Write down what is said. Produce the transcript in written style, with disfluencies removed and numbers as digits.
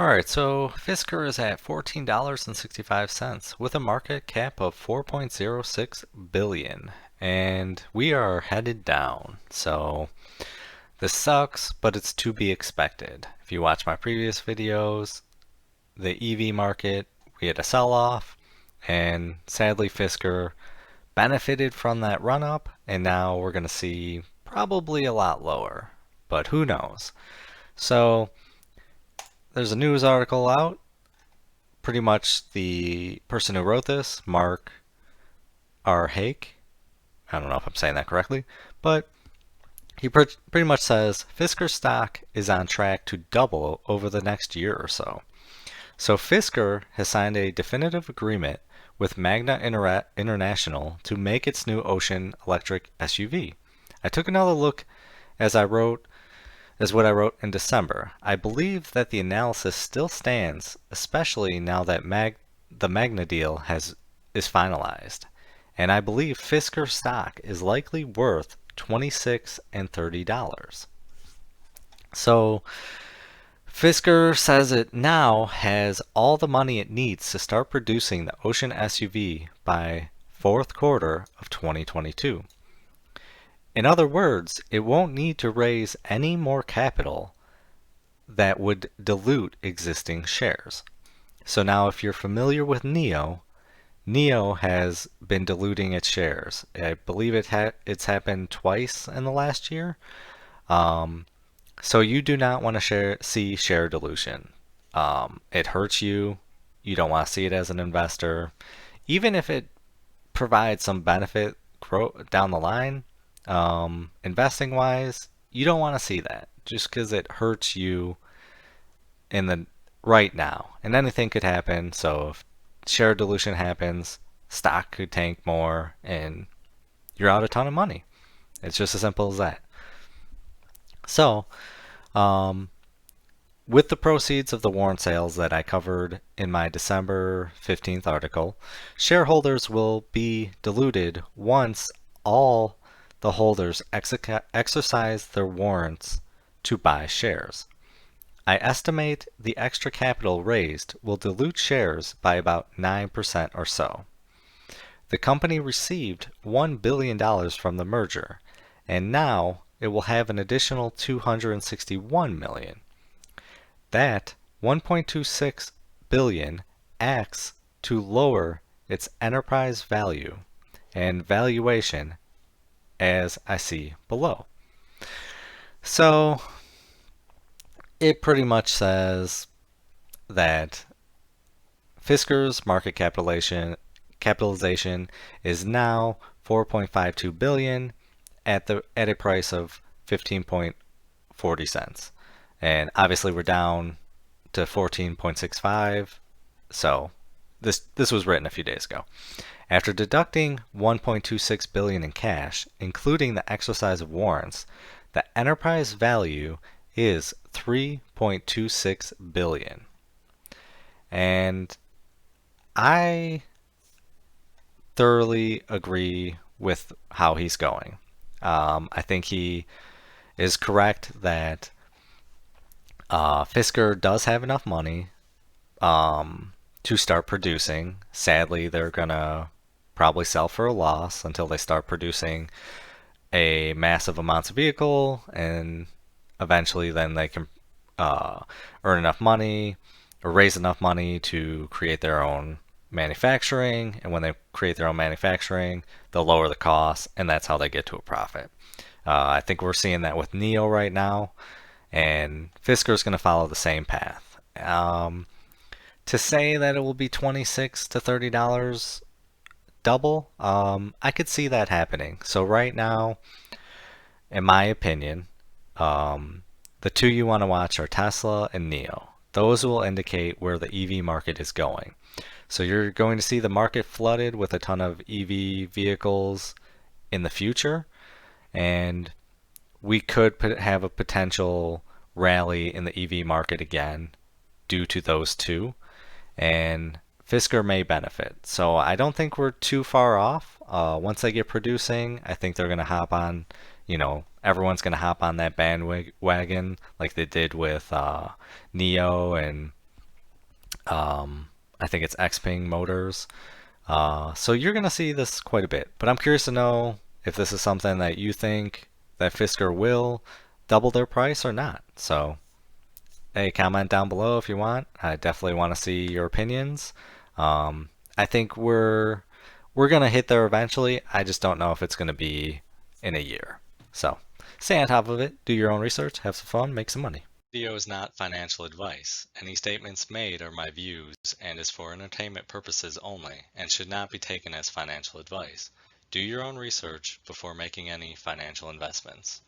Alright, so Fisker is at $14.65 with a market cap of 4.06 billion, and we are headed down. So this sucks, but it's to be expected. If you watch my previous videos, the EV market, we had a sell-off, and sadly Fisker benefited from that run-up, and now we're going to see probably a lot lower, but who knows. So there's a news article out. Pretty much the person who wrote this, Mark R. Hake, I don't know if I'm saying that correctly, but he pretty much says Fisker stock is on track to double over the next year or so. So Fisker has signed a definitive agreement with Magna International to make its new Ocean electric SUV. I took another look as what I wrote in December. I believe that the analysis still stands, especially now that the Magna deal is finalized. And I believe Fisker stock is likely worth $26 and $30. So Fisker says it now has all the money it needs to start producing the Ocean SUV by fourth quarter of 2022. In other words, it won't need to raise any more capital that would dilute existing shares. So now if you're familiar with NIO has been diluting its shares. I believe it's happened twice in the last year. So you do not want to see share dilution. It hurts you. You don't want to see it as an investor. Even if it provides some benefit down the line, investing wise, you don't want to see that just because it hurts you in the right now. And anything could happen. So if share dilution happens, stock could tank more, and you're out a ton of money. It's just as simple as that. So, with the proceeds of the warrant sales that I covered in my December 15th article, shareholders will be diluted once all the holders exercise their warrants to buy shares. I estimate the extra capital raised will dilute shares by about 9% or so. The company received $1 billion from the merger, and now it will have an additional $261 million. That $1.26 billion acts to lower its enterprise value and valuation as I see below. So it pretty much says that Fisker's market capitalization is now 4.52 billion at a price of 15.40 cents. And obviously we're down to 14.65. So this was written a few days ago. After deducting 1.26 billion in cash, including the exercise of warrants, the enterprise value is 3.26 billion. And I thoroughly agree with how he's going. I think he is correct that Fisker does have enough money to start producing. Sadly, they're gonna probably sell for a loss until they start producing a massive amounts of vehicle, and eventually then they can earn enough money or raise enough money to create their own manufacturing. And when they create their own manufacturing, they'll lower the costs, and that's how they get to a profit. I think we're seeing that with NIO right now, and Fisker is going to follow the same path. To say that it will be $26 to $30 double, I could see that happening. So right now, in my opinion, the two you want to watch are Tesla and NIO. Those will indicate where the EV market is going. So you're going to see the market flooded with a ton of EV vehicles in the future, and we could have a potential rally in the EV market again due to those two, and Fisker may benefit. So I don't think we're too far off. Once they get producing, I think they're going to hop on, everyone's going to hop on that bandwagon like they did with NIO and I think it's Xpeng Motors. So you're going to see this quite a bit. But I'm curious to know if this is something that you think that Fisker will double their price or not. So, hey, comment down below if you want. I definitely want to see your opinions. I think we're gonna hit there eventually. I just don't know if it's gonna be in a year. So, stay on top of it. Do your own research. Have some fun. Make some money. Video is not financial advice. Any statements made are my views and is for entertainment purposes only and should not be taken as financial advice. Do your own research before making any financial investments.